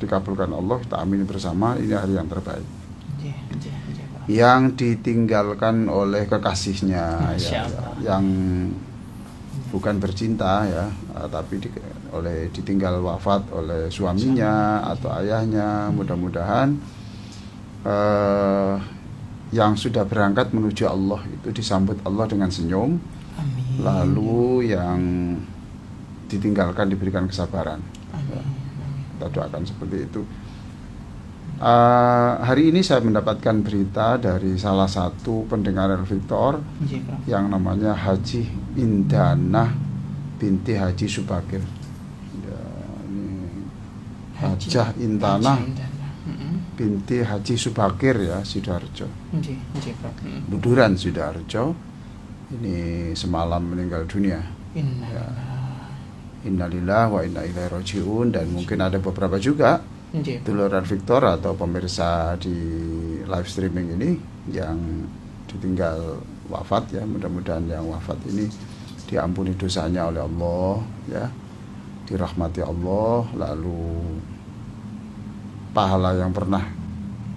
dikabulkan Allah, kita amini bersama, ini hari yang terbaik. Yang ditinggalkan oleh kekasihnya ya, yang bukan bercinta ya, tapi ditinggal wafat oleh suaminya atau ayahnya, mudah-mudahan yang sudah berangkat menuju Allah itu disambut Allah dengan senyum. Amin. Lalu yang ditinggalkan diberikan kesabaran. Amin. Kita doakan seperti itu. Hari ini saya mendapatkan berita dari salah satu pendengar El Victor yang namanya Haji Indana binti Haji Subakir. Ya, ini Hajah Indana binti Haji Subakir ya, Sidoarjo. Buduran Sidoarjo. Ini semalam meninggal dunia. Innalillahi wa inna ilaihi rajiun. Dan mungkin ada beberapa juga duluran Victor atau pemirsa di live streaming ini yang ditinggal wafat ya. Mudah-mudahan yang wafat ini diampuni dosanya oleh Allah ya, dirahmati Allah, lalu pahala yang pernah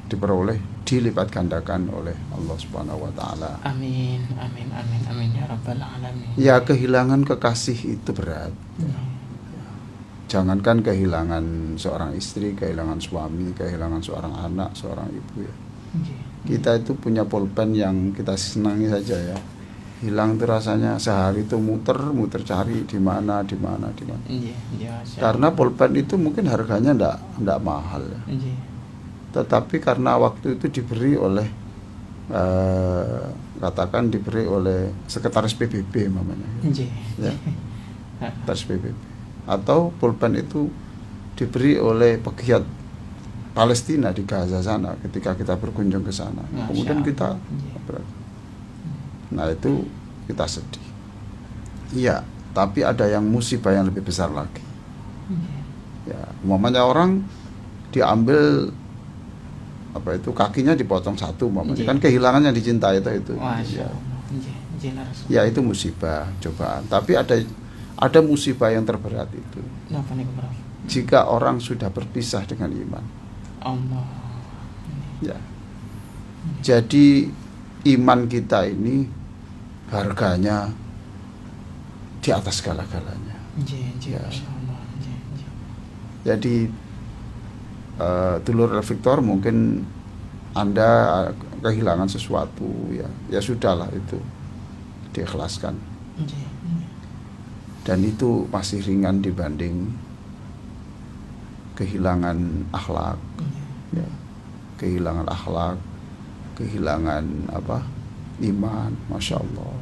diperoleh dilipat gandakan oleh Allah Subhanahu wa taala. Amin, amin, amin, amin ya rabbal alamin. Ya, kehilangan kekasih itu berat. Jangankan kehilangan seorang istri, kehilangan suami, kehilangan seorang anak, seorang ibu ya. Kita itu punya pulpen yang kita senangi saja ya. Hilang itu rasanya sehari itu muter cari di mana. Karena pulpen itu mungkin harganya enggak mahal ya. Tetapi karena waktu itu diberi oleh katakan diberi oleh sekretaris PBB mamanya. Ya. Sekretaris PBB. Atau pulpen itu diberi oleh pegiat Palestina di Gaza sana ketika kita berkunjung ke sana. Kemudian kita nah itu kita sedih. Iya, tapi ada yang musibah yang lebih besar lagi. Ya, umpamanya orang diambil kakinya dipotong satu umpamanya, kan kehilangan yang dicintai itu. Ya itu musibah, cobaan. Tapi ada musibah yang terberat itu. Jika orang sudah berpisah dengan iman. Allah. Ya. Jadi iman kita ini harganya di atas segala-galanya. Ya. Jadi dulur Victor, mungkin Anda kehilangan sesuatu ya sudahlah, itu diikhlaskan. Dan itu masih ringan dibanding kehilangan akhlak. Ya. Kehilangan akhlak, kehilangan iman, Masya Allah.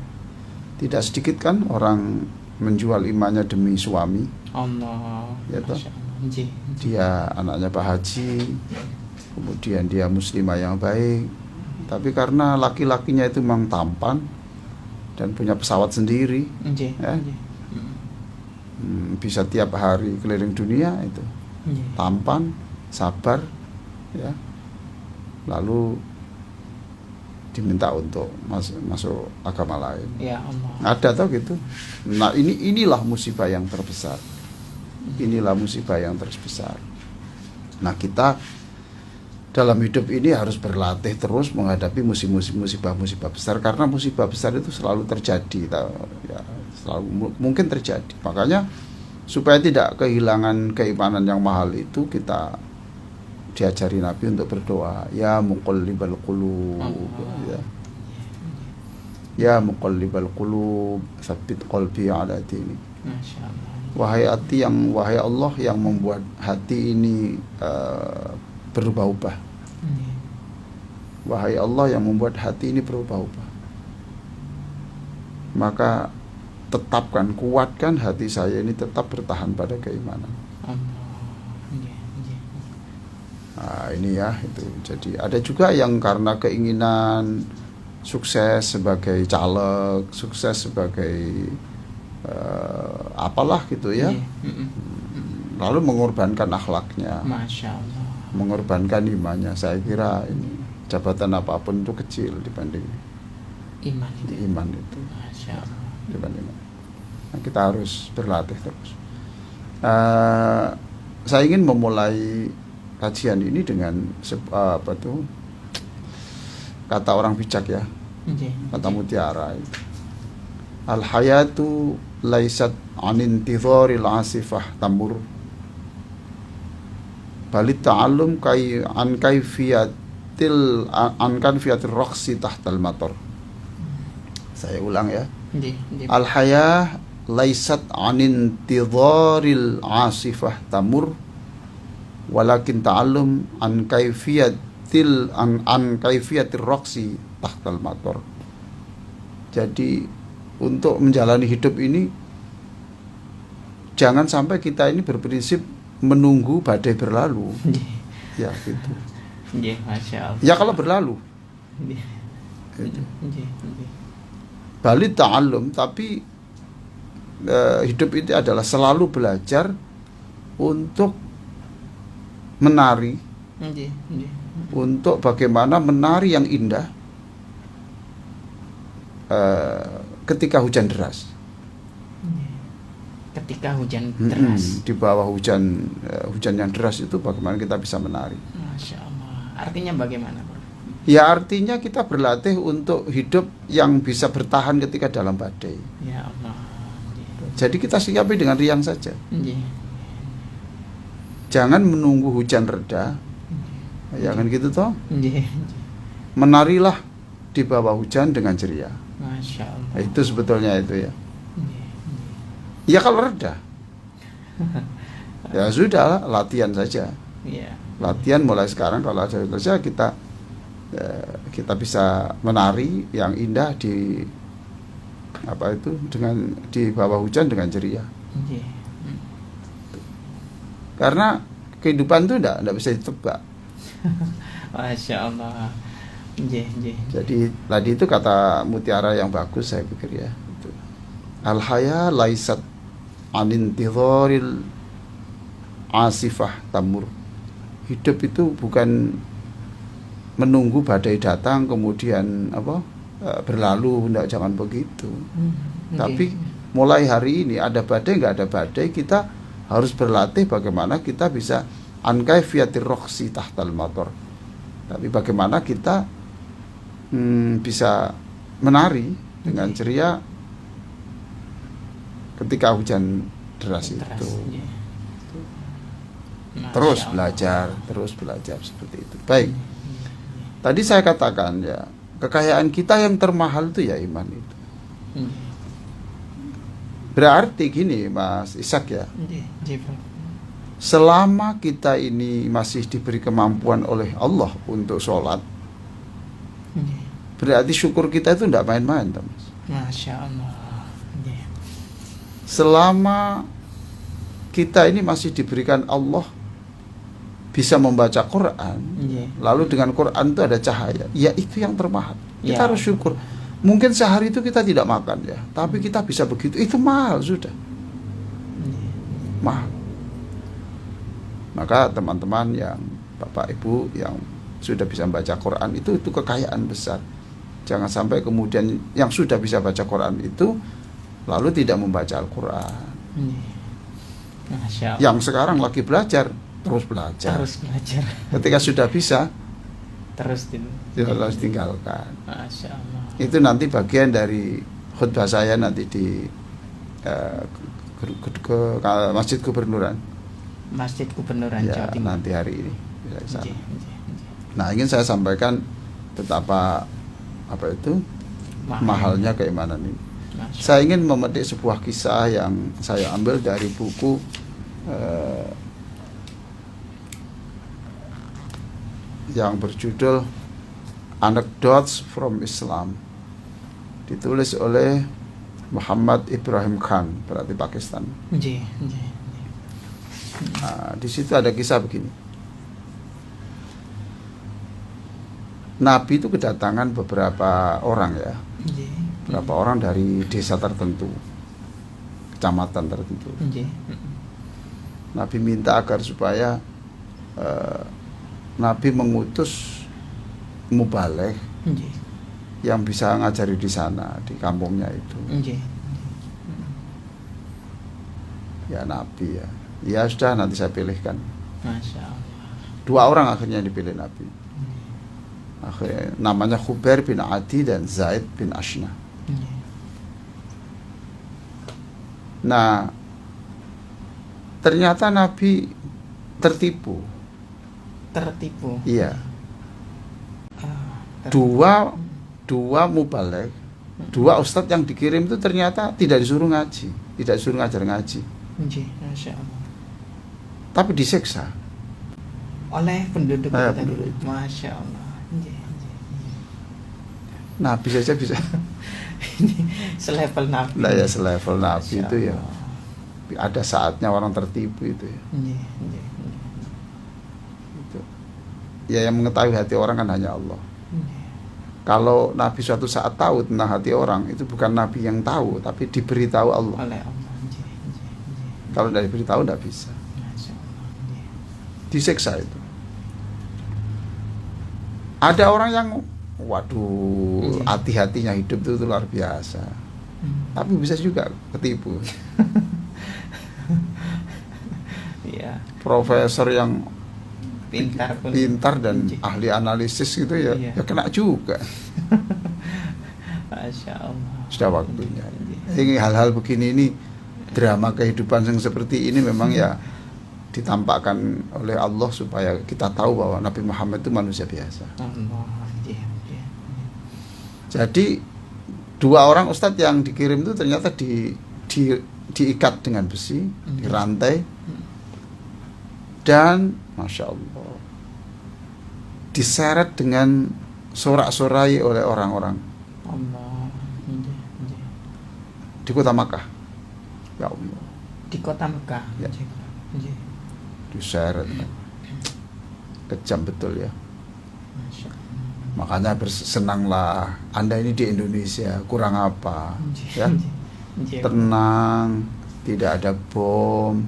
Tidak sedikit kan orang menjual imannya demi suami. Allah. Ya toh? Dia anaknya Pak Haji, kemudian dia muslimah yang baik, tapi karena laki-lakinya itu memang tampan dan punya pesawat sendiri, bisa tiap hari keliling dunia itu, tampan, sabar, ya, lalu diminta untuk masuk agama lain. Ya Allah. Ada tau gitu. Nah inilah musibah yang terbesar. Inilah musibah yang terbesar. Nah kita dalam hidup ini harus berlatih terus menghadapi musibah besar, karena musibah besar itu selalu terjadi, ya, selalu mungkin terjadi. Makanya supaya tidak kehilangan keimanan yang mahal itu, kita diajari Nabi untuk berdoa, ya muqallibal qulub, ya muqallibal qulub, tsabbit qalbi ala dinik. Wahai Allah yang membuat hati ini berubah-ubah. Wahai Allah yang membuat hati ini berubah-ubah. Maka tetapkan, kuatkan hati saya ini tetap bertahan pada keimanan. Nah, ini ya itu. Jadi ada juga yang karena keinginan sukses sebagai caleg, sukses sebagai apalah gitu ya, lalu mengorbankan akhlaknya, Masya Allah, mengorbankan imannya. Saya kira ini jabatan apapun itu kecil dibanding iman itu. Masya Allah. Dibanding. Nah, kita harus berlatih terus. saya ingin memulai kajian ini dengan kata orang bijak ya, kata Mutiara itu. Al hayatu laisat an intidharil asifah tamur balit ta'allum an kaifiyatil raqsi tahtal matar. Saya ulang ya. Al hayah laisat an intidharil asifah tamur walakin ta'allum an kaifiyatir raqsi tahtal matar. Jadi untuk menjalani hidup ini jangan sampai kita ini berprinsip menunggu badai berlalu. Ya gitu. Masya Allah. Ya kalau berlalu. Gitu. Balik ta'allum, tapi hidup itu adalah selalu belajar untuk menari, untuk bagaimana menari yang indah ketika hujan deras. Ketika hujan deras. Di bawah hujan yang deras itu bagaimana kita bisa menari. Masya Allah. Artinya bagaimana, Bro? Ya artinya kita berlatih untuk hidup yang bisa bertahan ketika dalam badai. Ya Allah. Jadi kita sikapi dengan riang saja. Jangan menunggu hujan reda. Ya kan gitu toh? Menarilah di bawah hujan dengan ceria. Masya Allah. Nah, itu sebetulnya itu ya. Ya kalau reda, ya sudah latihan saja. Latihan mulai sekarang kalau ada saja kita bisa menari yang indah di di bawah hujan dengan ceria. Karena kehidupan itu tidak bisa ditebak. Masya Allah. Jadi tadi itu kata Mutiara yang bagus saya pikir ya. Al haya laisat an intidharil asifah tamur. Hidup itu bukan menunggu badai datang kemudian berlalu, jangan begitu. Tapi mulai hari ini ada badai nggak ada badai, kita harus berlatih bagaimana kita bisa an kaifiyatir raqsi tahtal matar. Tapi bagaimana kita bisa menari dengan ceria ketika hujan deras itu. Terus belajar seperti itu. Baik. Tadi saya katakan ya, kekayaan kita yang termahal itu ya iman itu. Berarti gini Mas Ishak ya. Selama kita ini masih diberi kemampuan oleh Allah untuk sholat, berarti syukur kita itu tidak main-main, Mas. Masya Allah. Selama kita ini masih diberikan Allah bisa membaca Quran, lalu dengan Quran itu ada cahaya, ya itu yang termahal. Kita harus syukur. Mungkin sehari itu kita tidak makan ya, tapi kita bisa begitu, itu mahal sudah. Mahal. Maka teman-teman yang Bapak Ibu yang sudah bisa membaca Quran itu kekayaan besar. Jangan sampai kemudian yang sudah bisa baca Quran itu lalu tidak membaca Al-Quran. Yang sekarang lagi belajar, terus belajar. Ketika sudah bisa, terus tinggalkan. Masya Allah. Itu nanti bagian dari khutbah saya nanti di Masjid Gubernuran. Masjid Gubernuran ya, Jawa Timur. Nanti hari ini. Nah, ingin saya sampaikan betapa mahalnya keimanan ini. Saya ingin memetik sebuah kisah yang saya ambil dari buku yang berjudul Anecdotes from Islam, ditulis oleh Muhammad Ibrahim Khan, berarti Pakistan. Nah, di situ ada kisah begini. Nabi itu kedatangan beberapa orang ya, beberapa orang dari desa tertentu, kecamatan tertentu. Nabi minta agar supaya Nabi mengutus mubaligh yang bisa ngajari di sana, di kampungnya itu. Ya Nabi ya, Ya sudah, nanti saya pilihkan. Masya Allah. 2 orang akhirnya dipilih Nabi. Akhirnya namanya Khubair bin Adi dan Zaid bin Ashna. Nah, ternyata Nabi tertipu. Iya. Dua mubaligh, 2 ustadz yang dikirim itu ternyata tidak disuruh ngaji, tidak disuruh ngajar ngaji. Masya Allah. Tapi disiksa Oleh penduduk itu tadi. penduduk. Masya Allah. Nabi saja bisa. Selevel Nabi. Lah ya, selevel Nabi Masya itu ya. Allah. Ada saatnya orang tertipu itu ya. Itu. Ya, yang mengetahui hati orang kan hanya Allah. Kalau Nabi suatu saat tahu tentang hati orang, itu bukan Nabi yang tahu, tapi diberitahu Allah. Oleh Allah. Kalau tidak diberitahu tidak bisa. Masya Allah. Disiksa itu. Ada orang yang waduh, hati-hatinya hidup itu luar biasa. Tapi bisa juga ketipu. Iya. Profesor yang Pintar dan ahli analisis gitu ya, Iya. ya kena juga. Masya Allah. Sudah waktunya. Ini hal-hal begini ini, drama kehidupan yang seperti ini memang ya ditampakkan oleh Allah supaya kita tahu bahwa Nabi Muhammad itu manusia biasa. Allah. Jadi 2 orang ustadz yang dikirim itu ternyata diikat dengan besi, dirantai, dan Masya Allah diseret dengan sorak-sorai oleh orang-orang Allah. di kota Makkah. Ya Allah, Di kota Mekah. Ya. diseret. Kejam betul ya. Masya Allah. Makanya bersenanglah, Anda ini di Indonesia, kurang apa ya? Tenang, tidak ada bom,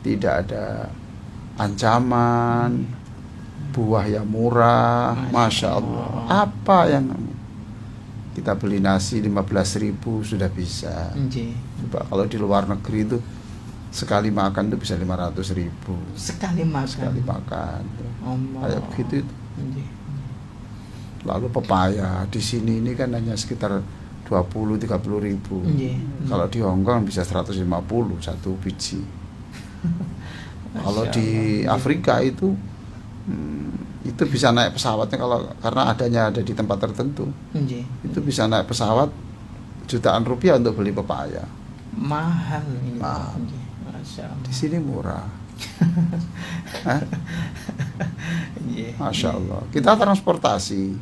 tidak ada ancaman, buah yang murah, Masya Allah. Apa yang kita beli nasi 15.000 sudah bisa. Coba kalau di luar negeri itu sekali makan itu bisa 500.000. Sekali makan. Kayak begitu itu. Lalu pepaya di sini ini kan hanya sekitar 20-30 ribu. Kalau di Hongkong bisa 150 satu biji. Kalau di Afrika itu bisa naik pesawatnya karena ada di tempat tertentu. Itu bisa naik pesawat jutaan rupiah untuk beli pepaya. Mahal ini. Mahal. Masya Allah. Di sini murah. Masya Allah. Kita transportasi.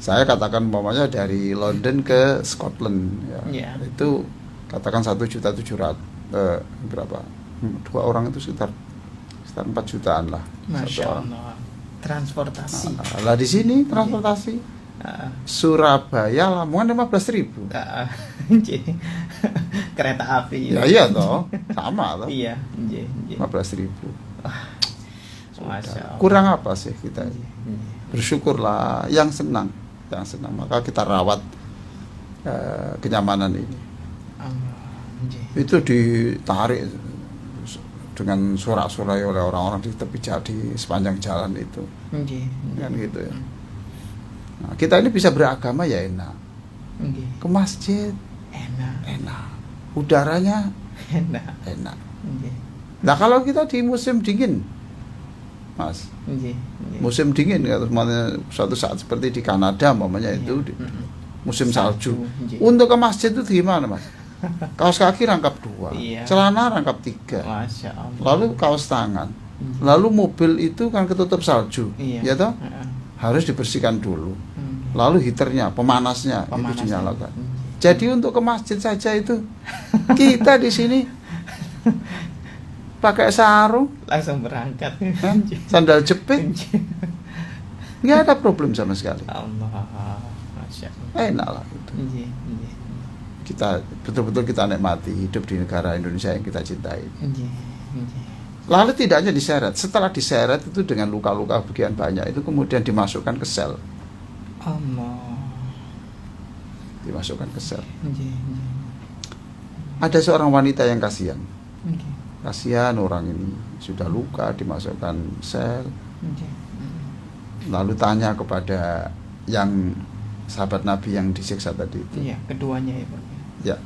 Saya katakan umpamanya dari London ke Scotland ya. Itu katakan 1.700.000 berapa? 2 orang itu sekitar 4 jutaan lah. Masya Allah. Transportasi. Lah di sini transportasi Surabaya Lamongan 15.000. Kereta api. Ya iya toh, sama toh. Iya. 15.000. Masya Allah. Kurang apa sih kita? Bersyukurlah, yang senang. Maka kita rawat kenyamanan ini. Itu ditarik dengan sorak-sorai oleh orang-orang di tepi di sepanjang jalan itu. Kan gitu ya. Nah, kita ini bisa beragama ya enak. Ke masjid enak. Udaranya enak. Nah, kalau kita di musim dingin, Mas. Musim dingin atau suatu saat seperti di Kanada umpamanya itu musim salju. Untuk ke masjid itu gimana, Mas? Kaos kaki rangkap 2, celana rangkap 3, Masya Allah. lalu kaos tangan, lalu mobil itu kan ketutup salju, ya toh? Harus dibersihkan dulu, lalu heaternya, pemanasnya itu dinyalakan. Jadi untuk ke masjid saja itu kita di sini pakai sarung, langsung berangkat, sandal jepit, nggak ada problem sama sekali. Allah, Masya Allah. Enak lah itu. Kita betul-betul kita nikmati hidup di negara Indonesia yang kita cintai. Lalu tidak hanya diseret, setelah diseret itu dengan luka-luka bagian banyak itu kemudian dimasukkan ke sel. Dimasukkan ke sel. Ada seorang wanita yang kasihan. kasihan orang ini sudah luka, dimasukkan sel. Nggih. Lalu tanya kepada yang sahabat Nabi yang disiksa tadi itu. Iya, keduanya ya Prof. Ya.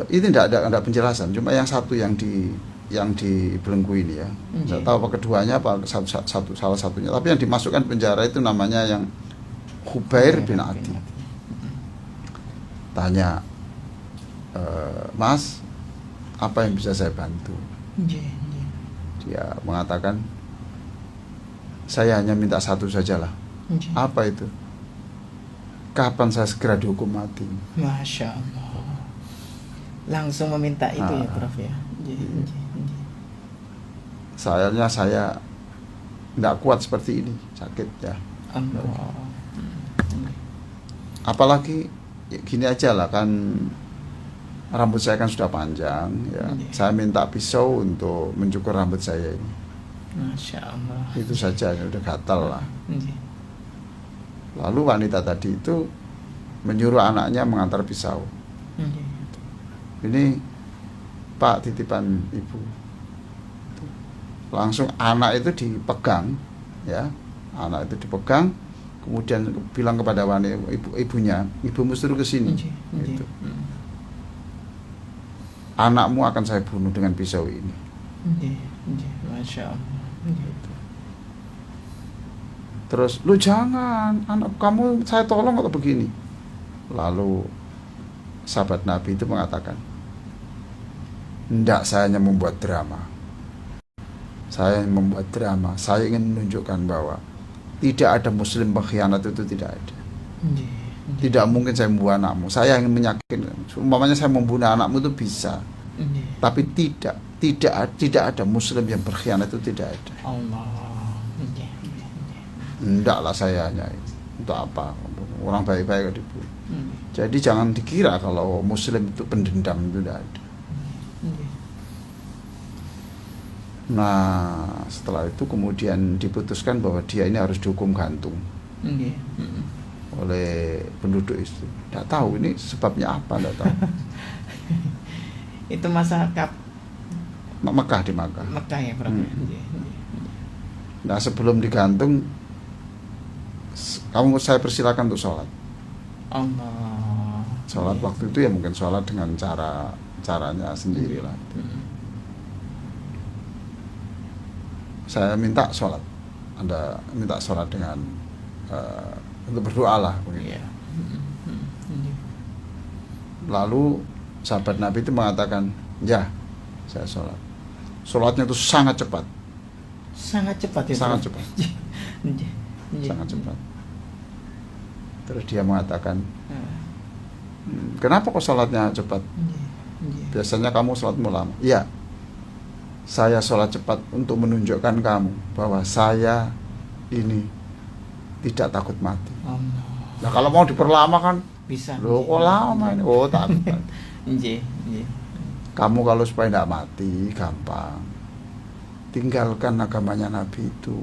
Ini tidak ada penjelasan, cuma yang satu yang dibelenggu ini ya. Tidak tahu apa keduanya apa salah satunya. Tapi yang dimasukkan penjara itu namanya yang Khubair bin Adi. Tanya, Mas, apa yang bisa saya bantu? Dia mengatakan, saya hanya minta satu sajalah. Apa itu? Kapan saya segera dihukum mati? Masya Allah. Langsung meminta itu ya Prof ya. Sayangnya saya tidak kuat seperti ini, sakit ya. Allah. Apalagi ya, gini aja lah kan, rambut saya kan sudah panjang ya. Saya minta pisau untuk mencukur rambut saya ini. Masya Allah. Itu saja, udah gatal lah. Lalu wanita tadi itu menyuruh anaknya mengantar pisau. Ini Pak, titipan ibu. Langsung anak itu dipegang ya. Anak itu dipegang, kemudian bilang kepada wanita ibunya, ibumu suruh ke sini. Gitu. Anakmu akan saya bunuh dengan pisau ini. Masya Allah. Terus, lu jangan, anak kamu saya tolong atau begini. Lalu sahabat Nabi itu mengatakan, enggak, saya hanya membuat drama. Saya membuat drama. Saya ingin menunjukkan bahwa tidak ada muslim pengkhianat, itu tidak ada. Tidak mungkin saya membunuh anakmu. Saya ingin meyakinkan, umpamanya saya membunuh anakmu itu bisa. Tapi tidak ada muslim yang berkhianat, itu tidak ada. Allah. Enggaklah, saya hanya untuk apa? Orang baik-baik dibunuh. Jadi jangan dikira kalau muslim itu pendendam, itu tidak ada. Nah, setelah itu kemudian diputuskan bahwa dia ini harus dihukum gantung oleh penduduk itu. Tidak tahu ini sebabnya apa, tidak tahu. Itu masa Mekah, di Mekah. Mekah ya Prof. Nah, sebelum digantung, saya persilakan untuk sholat. Allah. Sholat waktu itu ya mungkin sholat dengan caranya sendiri lah. Saya minta sholat. Anda minta sholat dengan untuk berdoa lah begitu. Lalu sahabat Nabi itu mengatakan, ya, saya sholat. Sholatnya itu sangat cepat. Sangat cepat ya. Sangat cepat. Sangat cepat. Terus dia mengatakan, kenapa kok sholatnya cepat? Biasanya kamu sholatmu lama. Iya, saya sholat cepat untuk menunjukkan kamu bahwa saya ini tidak takut mati. Nah, kalau mau diperlama kan bisa. Loh, kok lama ini? Oh, takut. Kamu kalau supaya tidak mati gampang, tinggalkan agamanya Nabi itu.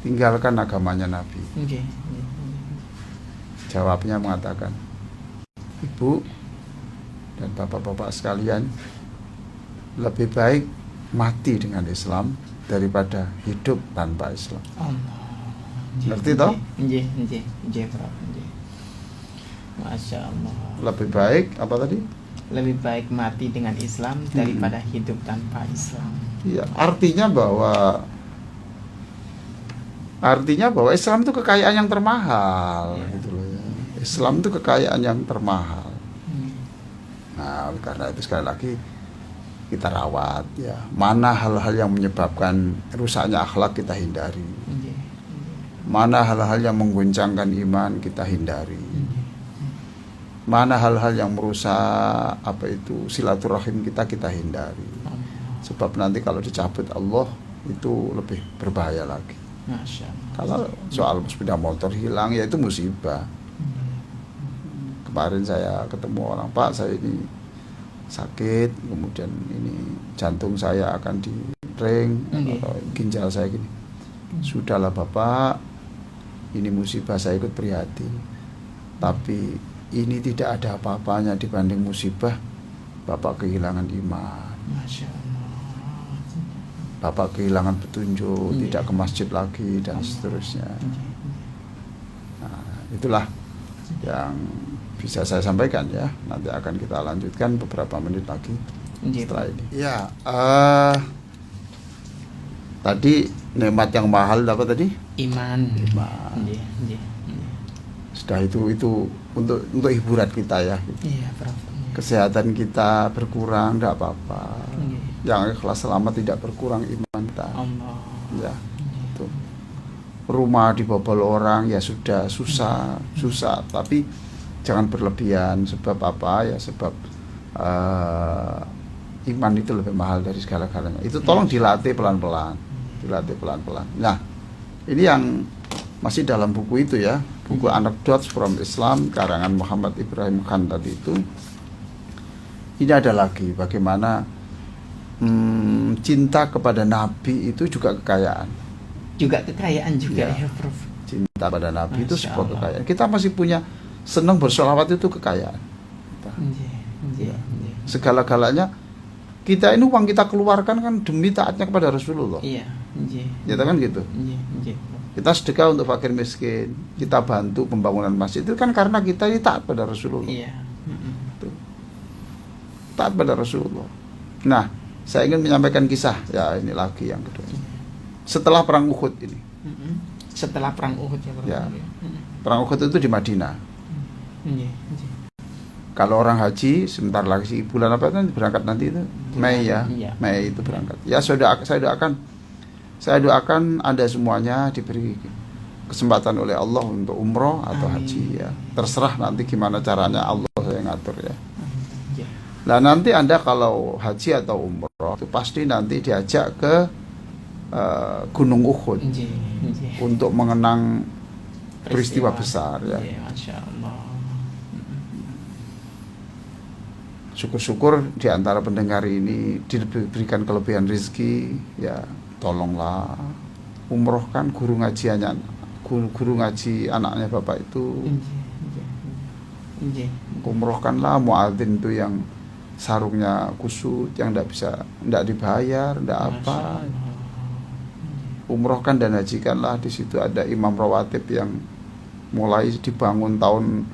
Tinggalkan agamanya Nabi. Jawabnya mengatakan, Ibu dan bapak-bapak sekalian, lebih baik mati dengan Islam daripada hidup tanpa Islam. Ngerti toh? Masya Allah. Lebih baik apa tadi? Lebih baik mati dengan Islam daripada hidup tanpa Islam. Iya, artinya bahwa Islam itu kekayaan yang termahal, gitu loh ya. Islam itu kekayaan yang termahal. Nah, karena itu sekali lagi kita rawat ya. Mana hal-hal yang menyebabkan rusaknya akhlak kita hindari. Mana hal-hal yang mengguncangkan iman kita hindari. Mana hal-hal yang merusak silaturahim kita hindari. Sebab nanti kalau dicabut Allah itu lebih berbahaya lagi. Kalau soal sepeda motor hilang ya itu musibah. Kemarin saya ketemu orang, Pak, saya ini sakit, kemudian ini jantung saya akan di ring, ginjal saya gini. Sudahlah Bapak, ini musibah, saya ikut prihatin. Tapi ini tidak ada apa-apanya dibanding musibah Bapak kehilangan iman, Masya Allah. Bapak kehilangan petunjuk, Iya. tidak ke masjid lagi dan seterusnya. Nah, itulah yang bisa saya sampaikan ya. Nanti akan kita lanjutkan beberapa menit lagi setelah ini. Ya, tadi nikmat yang mahal apa tadi? Iman. Iman. Nggih, nggih, nggih. Sudah itu untuk hiburan kita ya. Iya, Prof. Kesehatan kita berkurang tidak apa-apa. Nggih. Yang ikhlas selama tidak berkurang iman kita. Allah. Ya, itu. Rumah dibobol orang ya sudah susah, tapi jangan berlebihan. Sebab apa ya? Sebab iman itu lebih mahal dari segala-galanya. Itu tolong dilatih pelan-pelan. Nah, ini yang masih dalam buku itu ya, buku Anecdotes from Islam karangan Muhammad Ibrahim Khan tadi itu. Ini ada lagi bagaimana cinta kepada Nabi itu juga kekayaan. Juga kekayaan juga Ya. ya, Prof. Cinta pada Nabi itu Masya sebuah Allah. kekayaan. Kita masih punya senang bersolawat itu kekayaan. Nggih, nggih, Ya. nggih. Segala-galanya kita ini uang kita keluarkan kan demi taatnya kepada Rasulullah. Iya, nggih. Ya kan gitu. Nggih, nggih. Kita sedekah untuk fakir miskin, kita bantu pembangunan masjid itu kan karena kita ini taat pada Rasulullah. Iya. Itu. Taat pada Rasulullah. Nah, saya ingin menyampaikan kisah. Ya, ini lagi yang kedua. Setelah perang Uhud ini. Setelah perang Uhud ya, Prof. Ya. Perang Uhud itu di Madinah. Nggih, nggih. Kalau orang haji sebentar lagi bulan apa itu berangkat nanti itu? Mei ya. Iya. Mei itu berangkat. Ya, saya doakan Anda semuanya diberi kesempatan oleh Allah untuk umroh atau Amin. haji ya. Terserah nanti gimana caranya, Allah saya ngatur ya. Nggih. Nah, nanti Anda kalau haji atau umroh itu pasti nanti diajak ke Gunung Uhud Nggih, nggih. untuk mengenang peristiwa besar ya. Nggih, Masya Allah. Syukur-syukur di antara pendengar ini diberikan kelebihan rezeki ya, tolonglah umrohkan guru ngajiannya, guru ngaji anaknya Bapak itu. Nggih. Umrohkanlah muadzin itu yang sarungnya kusut, yang tidak dibayar, tidak apa. Umrohkan dan hajikanlah. Di situ ada imam rawatib yang mulai dibangun tahun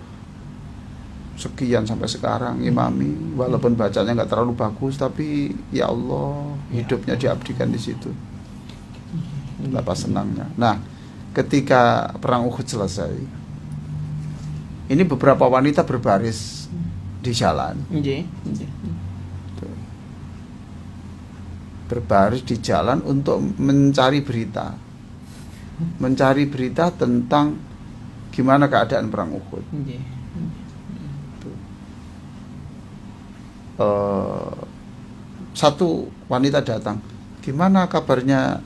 sekian sampai sekarang imami, walaupun bacanya nggak terlalu bagus, tapi ya Allah hidupnya diabdikan di situ. Betapa senangnya. Nah, ketika perang Uhud selesai, ini beberapa wanita berbaris di jalan. Nggih, nggih. Berbaris di jalan untuk mencari berita tentang gimana keadaan perang Uhud. Nggih. Satu wanita datang, gimana kabarnya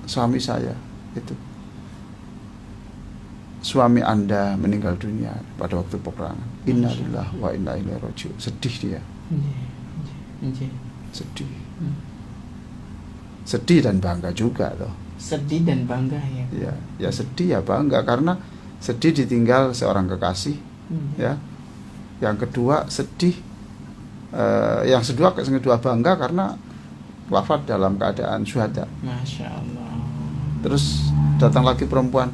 suami saya itu? Suami Anda meninggal dunia pada waktu peperangan. Innalillahi wa inna ilaihi raji'un. Sedih dia. Nggih. Sedih. Sedih dan bangga juga loh. Sedih dan bangga ya. Ya sedih ya bangga karena sedih ditinggal seorang kekasih, ya. Yang kedua sedih, yang kedua bangga karena wafat dalam keadaan syuhada. Masya Allah. Terus datang lagi perempuan,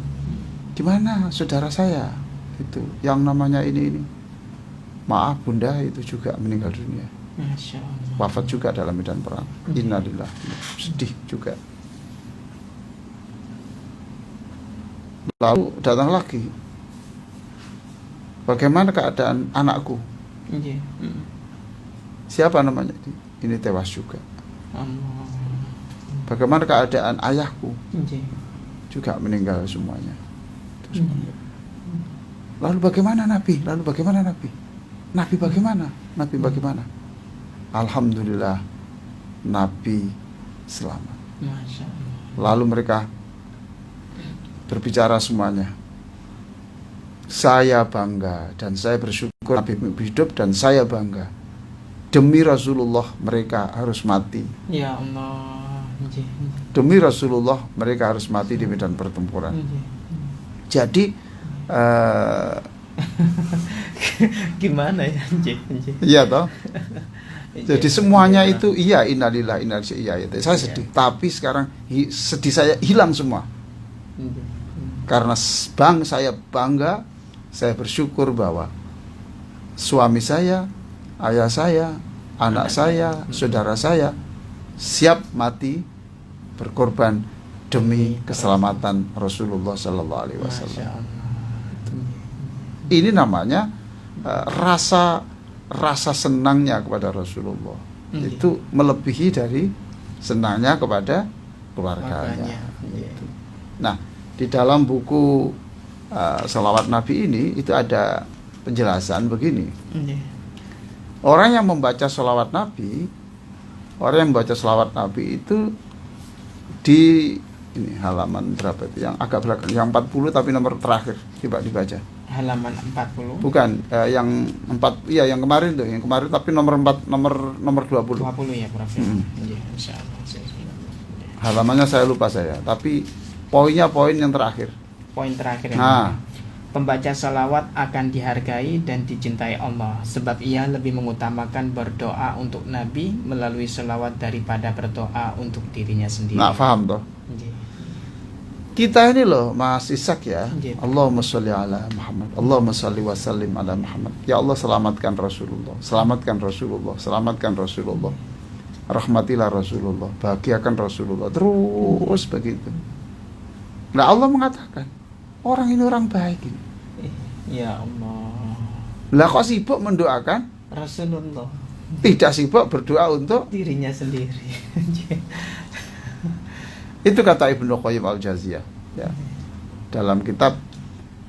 gimana saudara saya itu yang namanya ini, maaf bunda itu juga meninggal dunia, Masya Allah. wafat juga dalam medan perang. Innalillahi, sedih juga. Lalu datang lagi, bagaimana keadaan anakku? Nggih. Siapa namanya? Ini tewas juga. Allah. Bagaimana keadaan ayahku? Nggih. Juga meninggal semuanya. Itu semuanya. Lalu bagaimana Nabi? Nabi bagaimana? Alhamdulillah, Nabi selamat. Masya Allah. Lalu mereka berbicara semuanya. Saya bangga dan saya bersyukur Nabi hidup dan saya bangga. Demi Rasulullah mereka harus mati. Ya Allah. Nggih. Demi Rasulullah mereka harus mati di medan pertempuran. Nggih. Jadi Gimana ya, Nggih, nggih. Iya toh. Jadi semuanya Nggih, itu iya, innalillahi inna ilaihi iya itu. Saya sedih, tapi sekarang sedih saya hilang semua. Nggih. Karena saya bangga, saya bersyukur bahwa suami saya, ayah saya, anak saya, saudara saya siap mati berkorban demi keselamatan Rasulullah Sallallahu Alaihi Masya Wasallam. Allah. Ini namanya rasa senangnya kepada Rasulullah. Itu melebihi dari senangnya kepada keluarganya. Keluarganya. Nah, di dalam buku Shalawat Nabi ini itu ada penjelasan begini. Orang yang membaca shalawat Nabi, itu di ini halaman berapa itu? Yang agak belakang, yang 40 tapi nomor terakhir, coba dibaca. Halaman 40. Bukan, yang 4, iya yang kemarin tuh, yang kemarin tapi nomor 4, nomor 20. 20 ya, Prof. Nggih, insyaallah. Halamannya saya lupa tapi poinnya poin yang terakhir. Poin terakhir yang Nah, pembaca salawat akan dihargai dan dicintai Allah, sebab ia lebih mengutamakan berdoa untuk Nabi melalui salawat daripada berdoa untuk dirinya sendiri. nah paham toh? Nggih. Kita ini loh Mas Ishak ya. Nggih. Allahumma sholli ala Muhammad. Allahumma sholli wa sallim ala Muhammad. Ya Allah, selamatkan Rasulullah. Selamatkan Rasulullah. Selamatkan Rasulullah. Rahmatilah Rasulullah. Bahagiakan Rasulullah. Terus begitu. Nah, Allah mengatakan, orang ini orang baik ini. Ya Allah. Lah kok sibuk mendoakan? Rasulullah. Tidak sibuk berdoa untuk Dirinya sendiri. itu kata Ibnu Qayyim al-Jauziyah ya. Dalam kitab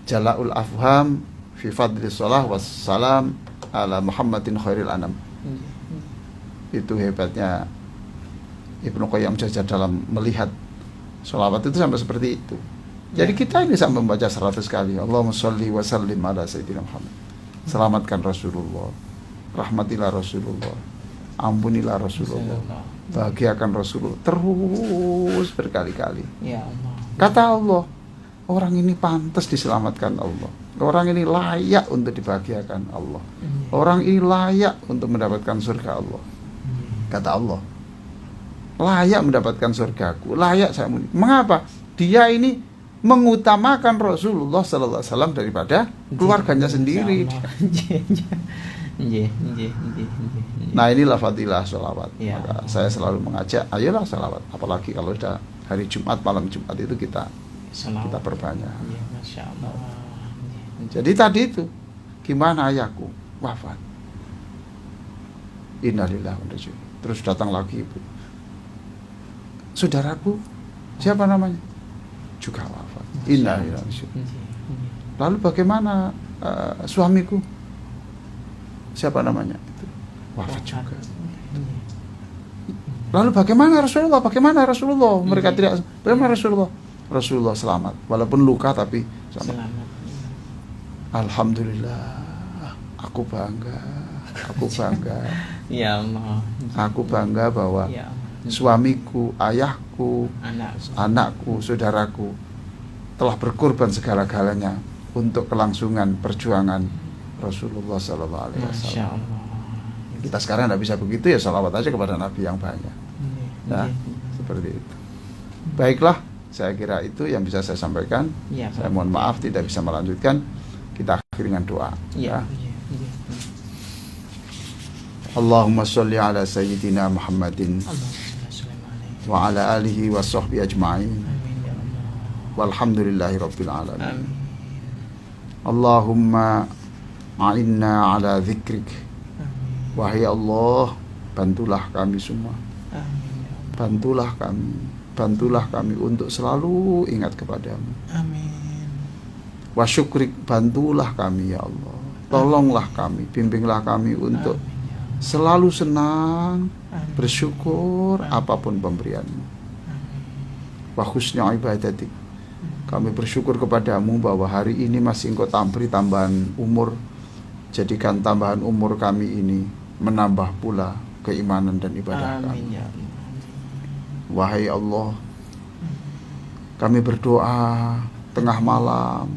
Jala'ul Afham fi fadli shalah wassalam ala Muhammadin khairil anam. Itu hebatnya Ibnu Qayyim al-Jauziyah dalam melihat sholawat itu sampai seperti itu. Jadi kita ini sampai membaca 100 kali Allahumma sholli wa sallim ala sayyidina Muhammad. Selamatkan Rasulullah. Rahmatilah Rasulullah. Ampunilah Rasulullah. Bahagiakan Rasulullah. Terus berkali-kali. Ya Allah. Kata Allah, orang ini pantas diselamatkan Allah. Orang ini layak untuk dibahagiakan Allah. Orang ini layak untuk mendapatkan surga Allah. Kata Allah, layak mendapatkan surgaku, layak saya mulia. Mengapa? Dia ini mengutamakan Rasulullah Sallallahu Alaihi Wasallam daripada keluarganya sendiri. Nah, inilah fadilah sholawat. Ya. Maka saya selalu mengajak, ayolah sholawat. Apalagi kalau sudah hari Jumat, malam Jumat itu kita perbanyak. Ya, Masya Allah. Jadi tadi itu, gimana ayahku wafat? Innalillahi wa inna ilaihi raji'un. Terus datang lagi ibu. Saudaraku, siapa namanya? Juga wafat. Innalillahi wa inna ilaihi raji'un. Lalu bagaimana suamiku? Siapa namanya? Itu wafat juga. Lalu bagaimana Rasulullah? Bagaimana Rasulullah? Mereka tidak. Bagaimana Rasulullah? Rasulullah selamat, walaupun luka tapi selamat. Alhamdulillah, aku bangga. Ya Allah. Aku bangga bahwa Ya Allah. Suamiku, ayahku, anakku, saudaraku telah berkorban segala-galanya untuk kelangsungan perjuangan Rasulullah Sallallahu Alaihi Masya Wasallam. Allah. Kita sekarang tidak bisa begitu ya, salawat aja kepada Nabi yang banyak. Nah, seperti itu. Baiklah, saya kira itu yang bisa saya sampaikan. Ya, Saya mohon maaf tidak bisa melanjutkan. Kita akhiri dengan doa. Ya. Allahumma sholli ala sayyidina Muhammadin wa ala alihi wa sahbihi ajma'in. Walhamdulillahi rabbil alamin. Allahumma a'inna ala dzikrik. Wahai Allah, bantulah kami semua. Bantulah kami untuk selalu ingat kepadamu. Amin. Wa syukrik, bantulah kami ya Allah. Tolonglah kami, bimbinglah kami untuk selalu senang, bersyukur apapun pemberianmu. Wa husni ibadatik, kami bersyukur kepadamu bahwa hari ini masih Engkau beri tambahan umur. Jadikan tambahan umur kami ini menambah pula keimanan dan ibadah kami. Wahai Allah, kami berdoa tengah malam,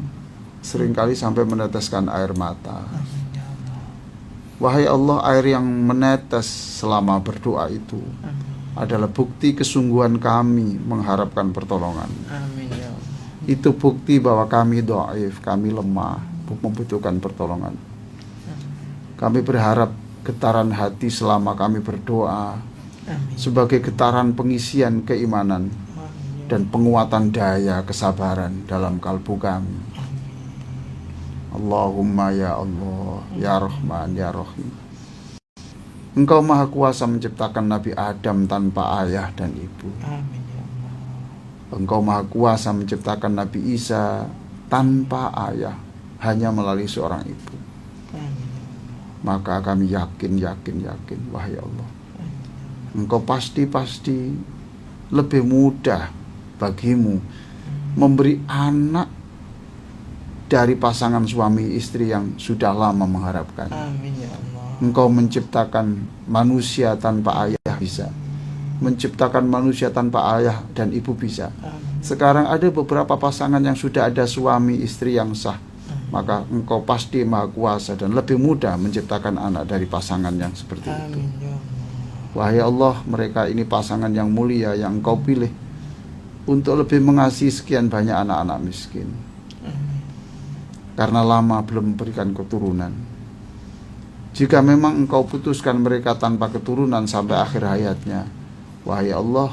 seringkali sampai meneteskan air mata. Amin ya Allah. Wahai Allah, air yang menetes selama berdoa itu Amin. adalah bukti kesungguhan kami mengharapkan pertolongan. Amin ya Allah. Itu bukti bahwa kami dhaif, kami lemah, membutuhkan pertolongan. Kami berharap getaran hati selama kami berdoa Amin. sebagai getaran pengisian keimanan dan penguatan daya kesabaran dalam kalbu kami. Allahumma ya Allah, ya Rahman, ya Rahim. Engkau maha kuasa menciptakan Nabi Adam tanpa ayah dan ibu. Amin ya Allah. Engkau maha kuasa menciptakan Nabi Isa tanpa ayah, hanya melalui seorang ibu. Amin. Maka kami yakin, wahai Allah, Engkau pasti lebih mudah bagimu memberi anak dari pasangan suami istri yang sudah lama mengharapkan. Amin ya Allah. Engkau menciptakan manusia tanpa ayah bisa, menciptakan manusia tanpa ayah dan ibu bisa. Amin. Sekarang ada beberapa pasangan yang sudah ada suami istri yang sah. Maka engkau pasti maha kuasa dan lebih mudah menciptakan anak dari pasangan yang seperti itu. Amin ya Allah. Wahai Allah, mereka ini pasangan yang mulia yang engkau pilih untuk lebih mengasihi sekian banyak anak-anak miskin. Amin. Karena lama belum memberikan keturunan. Jika memang engkau putuskan mereka tanpa keturunan sampai akhir hayatnya, wahai Allah,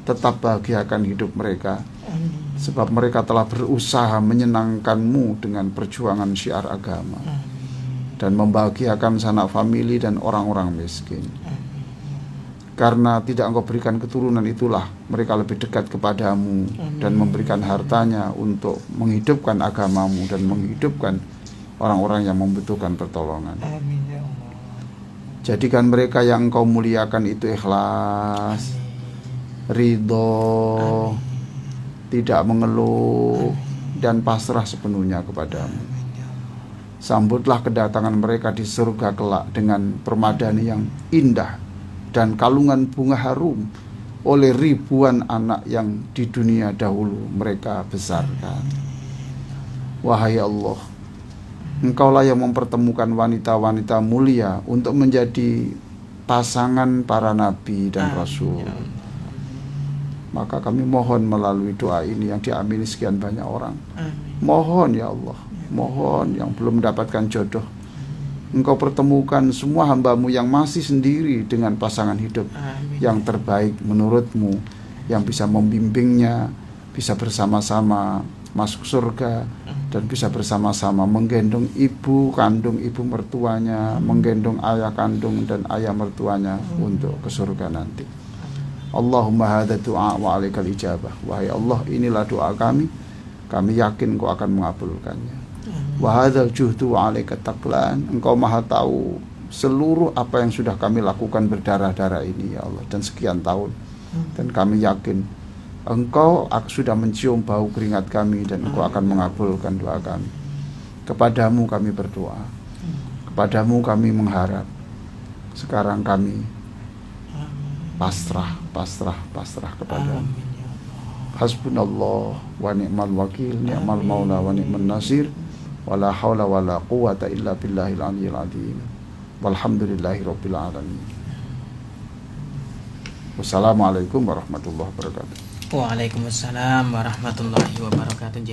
tetap bahagiakan hidup mereka. Amin. Sebab mereka telah berusaha menyenangkanmu dengan perjuangan syiar agama. Amin. Dan membahagiakan sanak famili dan orang-orang miskin. Karena tidak engkau berikan keturunan itulah mereka lebih dekat kepadamu. Amin. Dan memberikan hartanya untuk menghidupkan agamamu dan menghidupkan orang-orang yang membutuhkan pertolongan. Amin ya Allah. Jadikan mereka yang engkau muliakan itu ikhlas, ridho, tidak mengeluh, dan pasrah sepenuhnya kepadamu. Sambutlah kedatangan mereka di surga kelak dengan permadani yang indah dan kalungan bunga harum oleh ribuan anak yang di dunia dahulu mereka besarkan. Wahai Allah, Engkaulah yang mempertemukan wanita-wanita mulia untuk menjadi pasangan para nabi dan rasul. Maka kami mohon melalui doa ini yang diamini sekian banyak orang. Mohon ya Allah, mohon yang belum mendapatkan jodoh, Engkau pertemukan semua hamba-Mu yang masih sendiri dengan pasangan hidup yang terbaik menurut-Mu, yang bisa membimbingnya, bisa bersama-sama masuk surga, dan bisa bersama-sama menggendong ibu kandung ibu mertuanya, menggendong ayah kandung dan ayah mertuanya untuk ke surga nanti. Allahumma hadza du'a wa 'alaikal ijabah. Wahai Allah, inilah doa kami yakin Engkau akan mengabulkannya. Wa hadzal juhdu wa 'alaikat taqlan. Engkau Maha tahu seluruh apa yang sudah kami lakukan berdarah-darah ini ya Allah, dan sekian tahun. Dan kami yakin Engkau sudah mencium bau keringat kami dan Engkau akan mengabulkan doa kami. Kepadamu kami berdoa, kepadamu kami mengharap. Sekarang kami pasrah kepadamu. Hasbunallah wa ni'mal wakil, ni'mal maula wa ni'man nasir, wala haula wala quwata illa billahil aliyyil azim. Walhamdulillahi rabbil alamin. Wassalamualaikum warahmatullahi wabarakatuh. Waalaikumsalam warahmatullahi wabarakatuh.